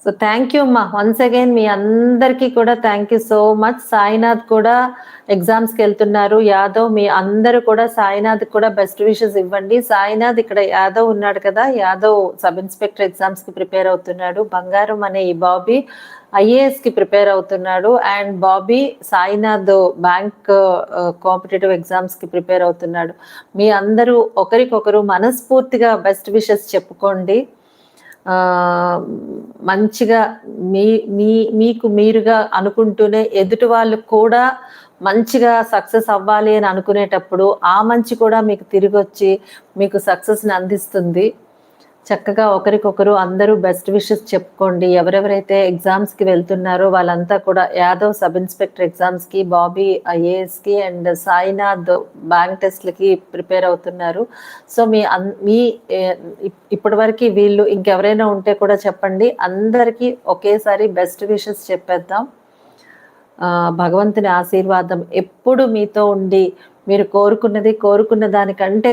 So thank you అమ్మా. Once again మీ అందరికీ కూడా thank you so much. Sainath కూడా ఎగ్జామ్స్కి వెళ్తున్నారు. యాదవ్ మీ అందరూ కూడా సాయినాథ్ కూడా బెస్ట్ విషెస్ ఇవ్వండి. సాయినాథ్ ఇక్కడ యాదవ్ ఉన్నాడు కదా, యాదవ్ సబ్ ఇన్స్పెక్టర్ ఎగ్జామ్స్కి ప్రిపేర్ అవుతున్నాడు. బంగారం అనే ఈ బాబీ ఐఏఎస్కి ప్రిపేర్ అవుతున్నాడు. And Bobby Sainath bank competitive ఎగ్జామ్స్కి ప్రిపేర్ అవుతున్నాడు. మీ అందరూ ఒకరికొకరు మనస్ఫూర్తిగా బెస్ట్ విషెస్ చెప్పుకోండి. మంచిగా మీకు మీరుగా అనుకుంటూనే ఎదుటి వాళ్ళు కూడా మంచిగా సక్సెస్ అవ్వాలి అని అనుకునేటప్పుడు ఆ మంచి కూడా మీకు తిరిగి వచ్చి మీకు సక్సెస్ని అందిస్తుంది. చక్కగా ఒకరికొకరు అందరూ బెస్ట్ విషెస్ చెప్పుకోండి. ఎవరెవరైతే ఎగ్జామ్స్కి వెళ్తున్నారో వాళ్ళంతా కూడా యాదవ్ సబ్ ఇన్స్పెక్టర్ ఎగ్జామ్స్కి, బాబీ ఐఏఎస్కి అండ్ సాయినాథ్ బ్యాంక్ టెస్ట్లకి ప్రిపేర్ అవుతున్నారు. సో మీ ఇప్పటి వరకు వీళ్ళు ఇంకెవరైనా ఉంటే కూడా చెప్పండి. అందరికీ ఒకేసారి బెస్ట్ విషెస్ చెప్పేద్దాం. భగవంతుని ఆశీర్వాదం ఎప్పుడు మీతో ఉండి మీరు కోరుకున్న దానికంటే